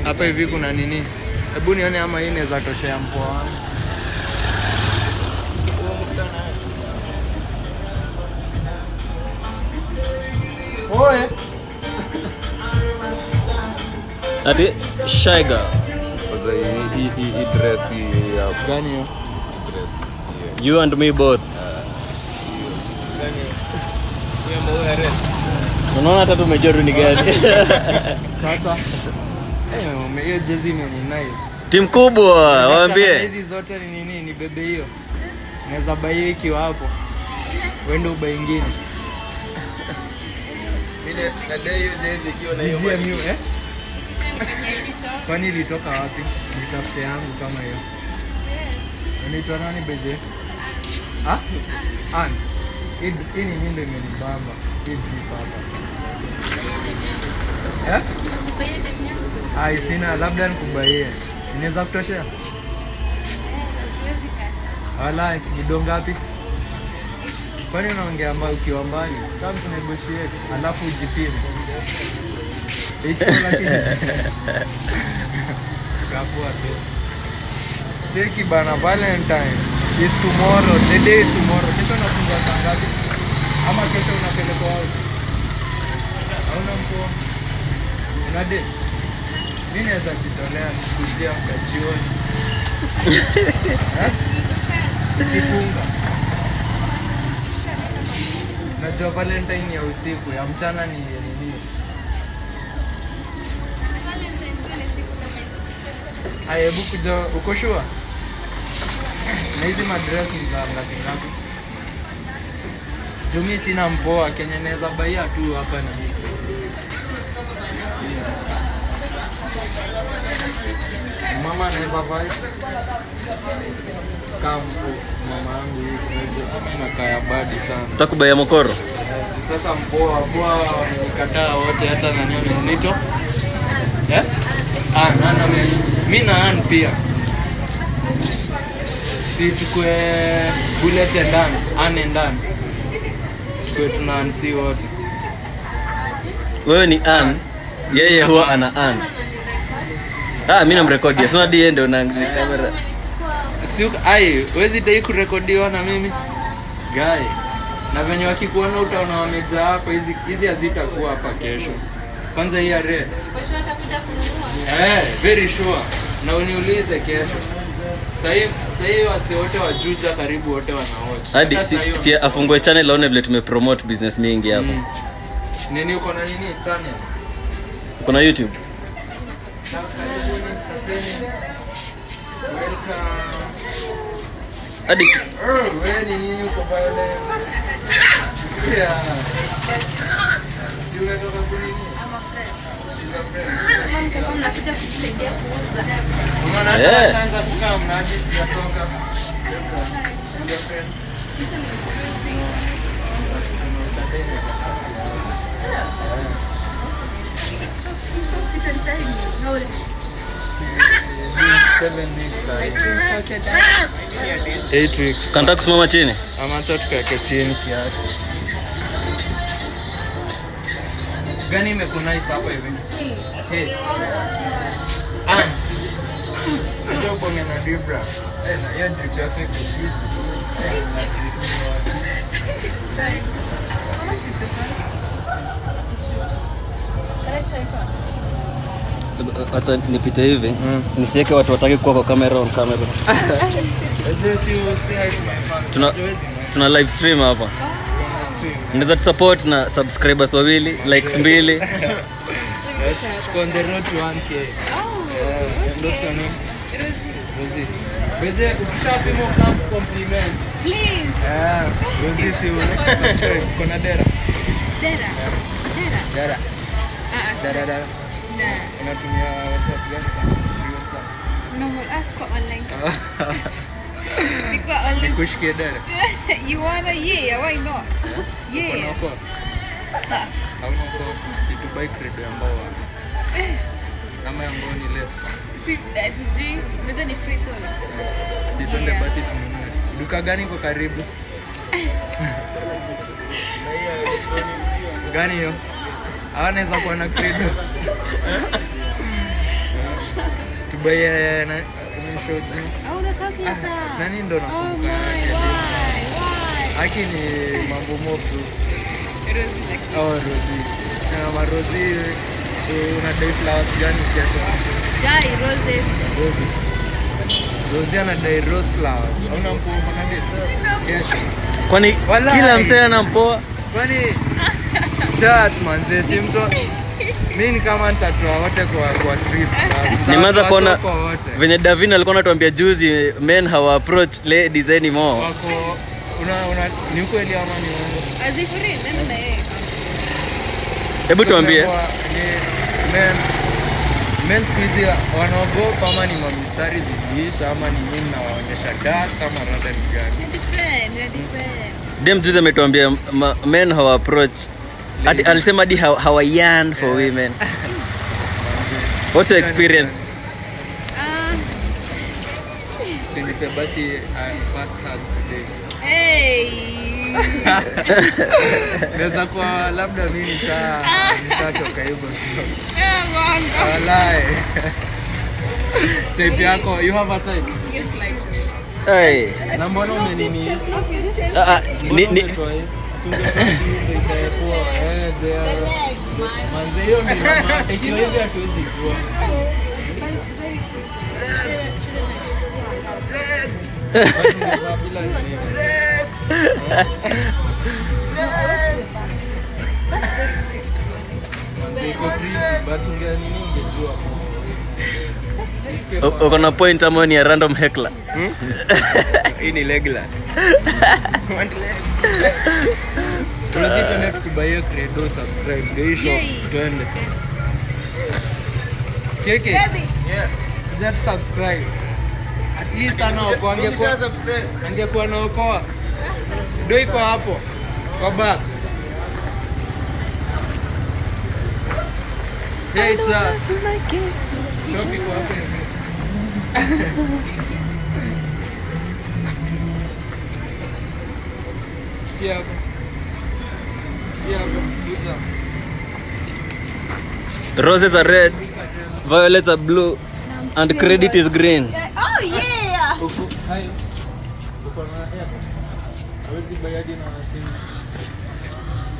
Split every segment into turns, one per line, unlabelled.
Hapa hivi kuna nini? Hebu nione ama hii inaweza toshea mpoa wangu. Oe.
Ati Shaiga.
Sasa hii dress ya
Gani hiyo?
dress.
You and me both.
Gani? Hiyo mbao ya red.
Unaona hata tumejua ni gani.
Sasa. Hiyo jezi ni nice.
Timu kubwa, waambie.
Hizi zote ni nini? Ni bebe hiyo. Naweza buy ikiwa hapo. Wende ubai nyingine.
Ile nadai hiyo jezi ikiwa na hiyo
GMU Kwani ilitoka wapi? Nitafute yangu kama hiyo. Unaitwa nani bebe? Hii ni nini ndio imenibamba. Hii drip hapa. Sina, labda nikubaie. Inaweza kutoshea? Walai, ni do ngapi? Kwani unaongea mbali ukiwa mbali? Kama tunegotiate, alafu ujipime. Kapua tu. Cheki bana, Valentine is tomorrow. The day is tomorrow. Kesho unafunga saa ngapi? Ama kesho unapelekwa out? Hauna mpoa? Una date? Mimi naweza jitolea kujia mkajioni. Ukifunga. Najua Valentine ya usiku, ya mchana ni nini? Hebu kuja, uko sure? Na hizi madress ni za ngapi? Jumi sina mpoa, Kenya naweza baia tu hapa na hivi. Mama anaweza vai kama mama yangu hivi na kaya badi sana.
Utakubaya mokoro.
Sasa mpoa nikataa wote hata nani amenito. Nana mimi na pia. Si tukue bullet ndani, ndani. Kwa tunaansi wote.
Wewe ni yeye huwa ana mimi namrekodia. Sio hadi ende una kamera.
Wezi dai kurekodiwa na mimi. Guy. Na venye wakikuona utaona wamejaa hapa, hizi hazitakuwa hapa kesho. Kwanza hii red.
Kesho atakuja kununua.
Very sure. Na uniulize kesho. Sasa wasi wote wajuja karibu wote wanaocha.
Hadi si afungue channel aone vile tumepromote business mingi hapa.
Nini uko na nini channel?
Uko na YouTube? Hadi
wewe ni nini uko pale? Si unatoka kunini?
Mama mnakuja kusaidia kuuza.
Unaona hata kukaa mnadi sijatoka.
Kanta kusimama chini.
Ama tukake chini kiasi. Gani imekunai hapa hivi? Ndio bonge na dibra. Na hiyo drip yake ni
Acha nipite hivi. Nisiweke watu wataki kuwa kwa kamera on camera. Tuna live stream hapa. Unaweza tusupport na subscribers wawili, likes 2.
On the road to 1K. Ndio sana. Bede ukishapima class compliment.
Please.
Rozi si wewe. Kuna dera. Dera. Dera. Unatumia WhatsApp gani?
No, ask for online. Because online.
Nikushike dera.
You wanna? Yeah, why not? Yeah.
Kuna uko. Hauna uko. Si Dubai credo ya mbao. Kama ya mbao ni left.
Si SG, ndio ni free solo.
Si twende basi tununue. Duka gani kwa karibu? Gani hiyo? Anaweza kuwa na credo. Tubaye na show.
Au unasaki sasa?
Nani ndo
Oh
nakumbuka?
my, why?
Aki ni mambo mobu.
Rosie like
Oh, Rosie. Na marozi una dai flowers gani kesho?
Jai roses.
Rosie. Rosie ana dai rose flowers. Hauna mpo makande? Kesho.
Kwani
Walai.
kila msee anampoa?
Kwani chat manze simto mimi ni kama nitatoa wote kwa street.
Nimeanza kuona
Wako wote.
venye Davin alikuwa anatuambia juzi men hawa approach ladies anymore.
Wako una ni ukweli ama ni uongo?
Azifuri nenda na yeye.
Hebu tuambie.
Men squeeze wanaogopa ama ni mamistari zidiisha ama ni nini na waonyesha dust ama rada ni gani?
Depend.
Dem juzi ametuambia men hawa approach. Ati alisema di hawa yearn for women. What's your experience?
Sinipe basi first hug today.
Hey.
Naweza kwa labda mimi nishatoka hivyo sio.
Mwanga.
Walai. Type yako, you have a type.
Yes, like.
Hey.
Na mbona umenini?
Ni
Manze hiyo ni mama. Ikiwa hivi hatuwezi kuwa.
uko na point ama ni a random heckler?
Hii ni regular. Tunazipenda tukibaia credo subscribe. Ndio hiyo
Yay.
twende. Keke.
Baby.
Just subscribe. At least anaokoa angekuwa naokoa. Ndio iko hapo. Kwa back. Hey cha. Shopping kwa hapo. Chia.
Roses are red, violets are blue, and credit is green.
Oh yeah.
Hayo. Uko na airport. Hawezi bayadi na simu.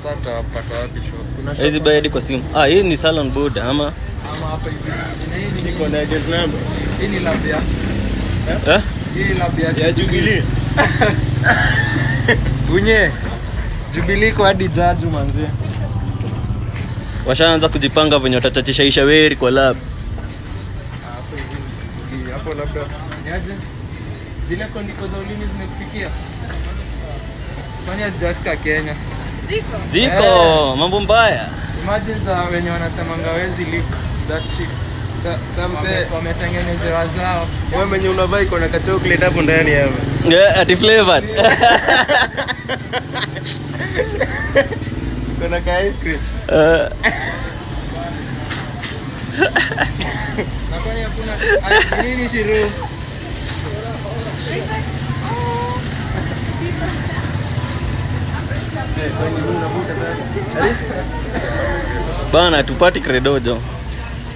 Sasa hapata wapi shop? Kuna shop
Hizi bayadi kwa simu. Hii ni salon board ama
ama hapa hivi. Na hii niko na agent number. Hii ni lab ya. Hii lab ya Jubilee. Unye. Jubilee kwa hadi jaju manzi.
washaanza kujipanga venye watachachisha Ishaweri kwa lab.
Hapo hivi. Hapo labda. Niaje? Zile kondiko za ulimi zimekufikia. Kwani hazijafika Kenya?
Ziko mambo mbaya.
Imagine za wenye wanasemanga wezi leak that chick.
Samse
Wametengenezewa zao.
wewe mwenye unavaa iko na chocolate hapo ndani hapo.
Yeah, ati flavored.
Kuna ka ice cream.
Na kwani hakuna nini shiru?
Bana tupati credo jo.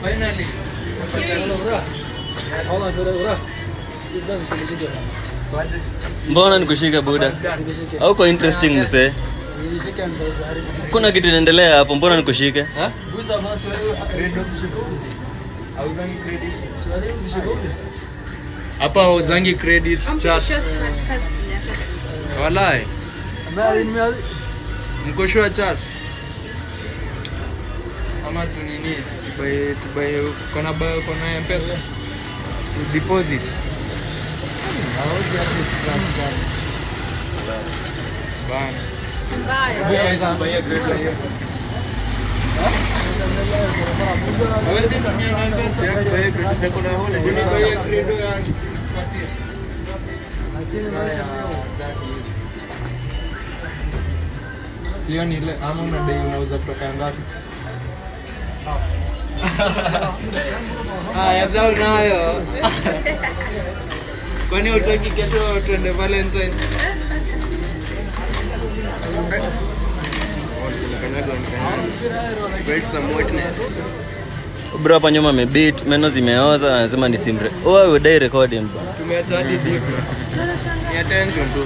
Finally.
Mbona nikushika buda? Au kwa interesting mse? Kuna kitu inaendelea hapo, mbona nikushike?
Hapa uzangi credit chat. Walai. Mkoshua chat. Ama tunini? Tubaye kona M-Pesa. Deposit. Bana. Sio ni ile ama una bei unauza kutoka ngapi? Haya zao nayo. Kwani utaki kesho tuende Valentine?
Break some whiteness.
Bro hapa nyuma amebeat. meno zimeoza anasema nisimre. Oh, udai recording bwana.
Tumeacha hadi deep.
Ni attention tu.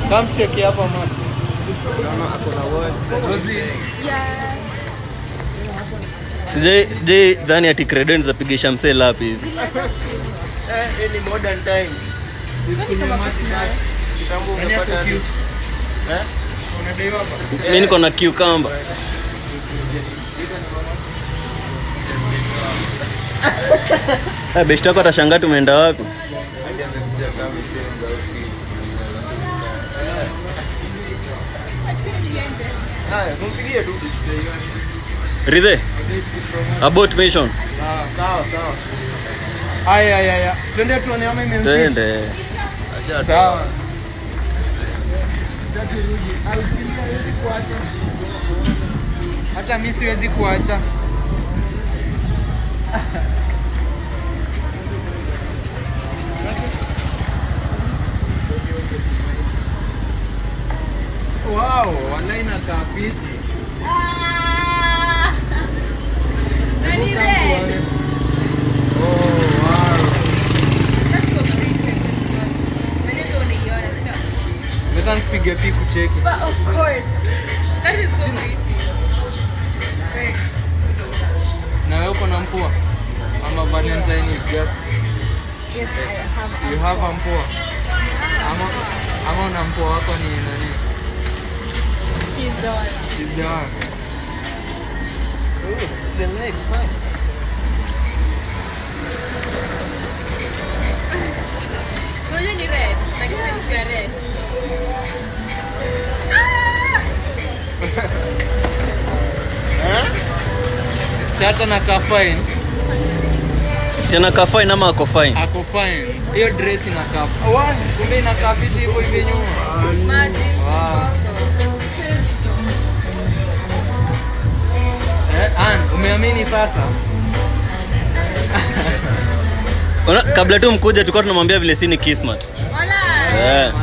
Come check hapa mas.
Kama ako na word.
Sijai dhani ati credence zapigisha msee lapi hizi.
Ni modern times. Kitambo ungepata hadi.
Unadai hapa?
Mimi niko na cucumber. Beshte yako atashangaa tumeenda wapi?
Hadi amekuja kama msemo za ofisi. Haya, kumpigie tu.
Ridhe. About mission.
Sawa.
Aya. Twende tuone kama imemfit.
Twende.
Sawa. Hata mimi siwezi kuacha. Wow, wanaina kafiti.
Nani red?
Oh, wow.
That's so precious. Maneno unaiona.
Nataka nipige piku cheki.
But of course. That is so pretty. Right.
Na wewe uko na mpua? Ama Valentine is just
Yes, I have.
you have a mpua. Ama una mpua wako ni nani?
She's the one.
She's the one.
Oh, the legs fine.
Unajua ni red. Like she's got red.
Chata na ka fine.
Tena ka fine ama ako fine?
Ako fine. Hiyo dress inakaa. Kumbe inakaa fiti hivyo hivi nyuma.
Magic.
Wow. Umeamini sasa?
Kabla tu mkuja tulikuwa tunamwambia vile si ni Kismat.
Wala.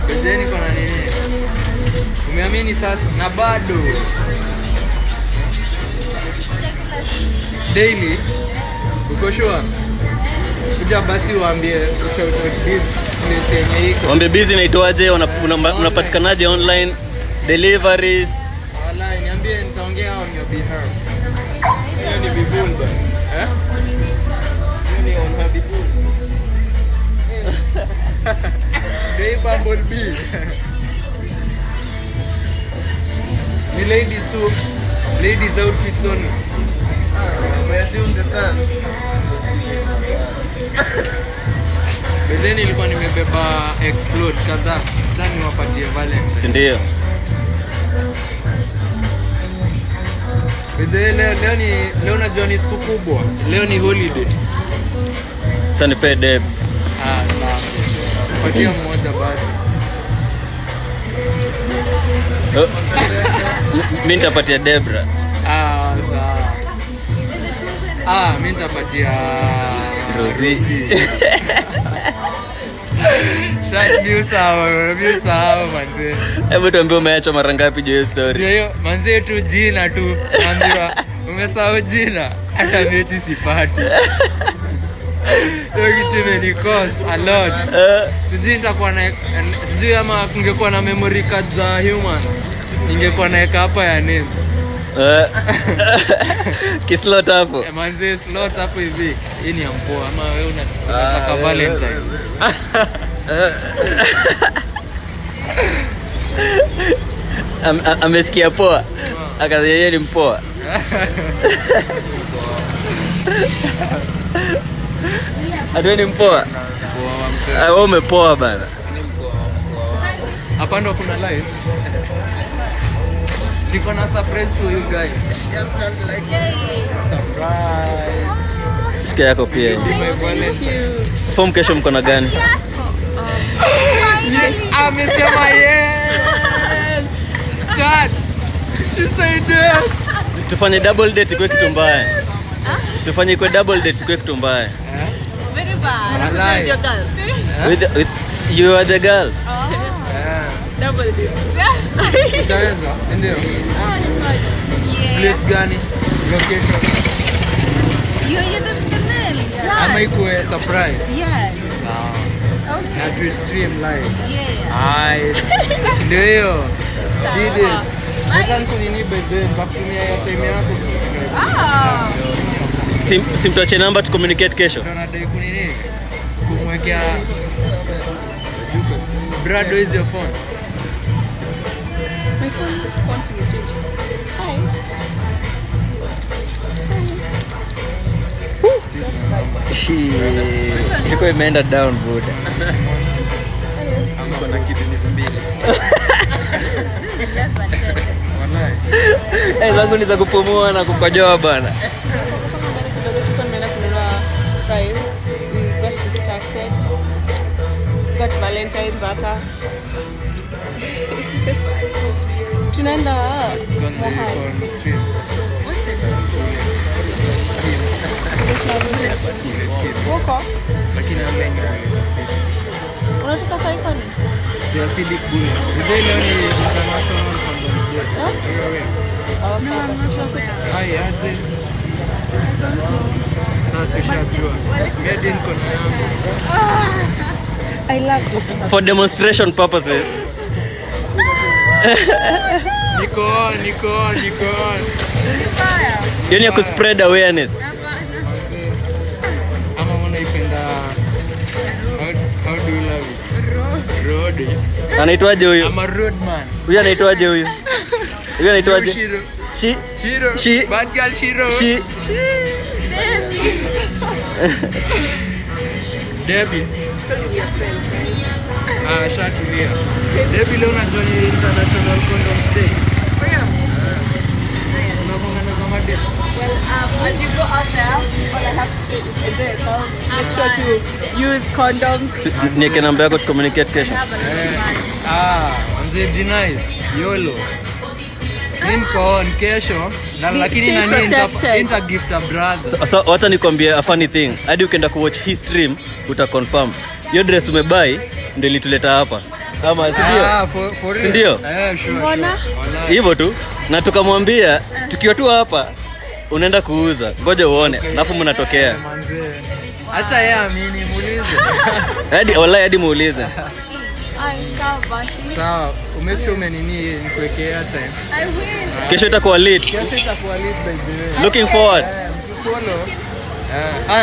Bedeni kuna nini? Umeamini sasa na bado daily uko sure? Kuja basi waambie ushauri place yenye iko.
Wambe busy naitwaje, unapatikanaje online deliveries?
Wala niambie nitaongea on your behalf.
Hiyo ni bibul bana. Hiyo ni on her bibul.
Day Bumblebee. Ni ladies too. Ladies outfits only.
We assume the sun.
Bedeni ilikuwa nimebeba explode kadhaa. Sasa niwapatie Valentine.
Si ndio?
Leo najua ni siku kubwa. Leo ni holiday.
Sasa nipe deb.
Sawa. Patia mmoja basi.
Mimi nitapatia Debra.
Sawa. Mimi nitapatia
Rosie.
Chani sawa manze.
Hebu tuambie umeacha mara ngapi hiyo story?
Hiyo manze tu jina tu. Naambiwa umesahau jina hata mimi sipati. Hiyo kitu imeni cost a lot. Sijui nitakuwa na sijui ama kungekuwa na memory card za human. Ningekuwa naeka hapa ya name.
Kislot hapo.
Manze slot hapo hivi. Hii ni ampoa ama wewe unataka Valentine.
Amesikia poa. Akazia ni mpoa. Adwe ni mpoa. Wewe umepoa bana.
Hapa ndo kuna live. Niko na surprise for you guys.
Just not like
Surprise.
Sikia yako pia.
My Valentine.
Form kesho mko na gani?
Amesema yes. Chat. You say yes.
Tufanye double date kwa kitu mbaya. Tufanye kwa double date kwa kitu mbaya.
Very bad.
Walai.
With your girls.
With you are the girls.
Oh. Double dip.
Utaweza? Ndio.
Yeah.
Place gani? Location.
You're the man.
Ama ikuwe surprise.
Yes.
Sawa.
Okay.
Na tu stream live.
Yeah.
Nice. Ndio hiyo. Did it.
Sawa.
Sasa kunini bebe bakutumia ya time yako.
Simtuache namba tu communicate kesho.
Tunadai kunini? Kumwekea Brado is your phone.
My phone to change.
Ilikuwa imeenda down buda.
Siko na kidneys mbili.
Wallahi.
Zangu ni za kupumua na kukojoa bana.
We got distracted. Got Valentine's hata. Tunaenda
It's gonna be on stream.
huko.
Lakini amengi.
Unatoka Saikoni?
The acidic bullet. Today leo ni international condom day. Hai aje. Sasa ushajua. Made in Kongo.
I love this.
For demonstration purposes.
Niko on.
Hiyo ni ya kuspread awareness.
Ama unaipenda how do you love it? Road.
Anaitwaje huyu?
I'm a road man.
Huyu anaitwaje huyu? Huyu anaitwaje?
Shiro.
Shiro.
Bad girl Shiro. Debbie. Shatulia. Debbie leo unajua ni International Condom Day. Unapongana kama date.
As you go out there, all I have to do is enjoy yourself.
Make sure to use condoms.
Nieke namba yako tu communicate kesho.
Have a lot of fun.
Mzee Jinais, YOLO. Niko on kesho na lakini
stay
nani
protected.
inta gift a brother.
So wacha nikwambie a funny thing. Hadi ukienda kuwatch hii stream uta confirm. Hiyo dress umebuy ndio ilituleta hapa. Ama si ndio?
For real.
Si ndio?
Sure.
Mbona?
Wallahi.
Hivyo tu. Na tukamwambia tukiwa tu hapa unaenda kuuza. Ngoja uone. Alafu mnatokea.
Manze. Hata yeye amini muulize.
Hadi muulize.
Ay, sawa basi.
Sawa, umake sure umenini nikuwekea time.
I will.
Kesho itakuwa lit.
Kesho itakuwa lit by the way.
Looking forward.
Follow.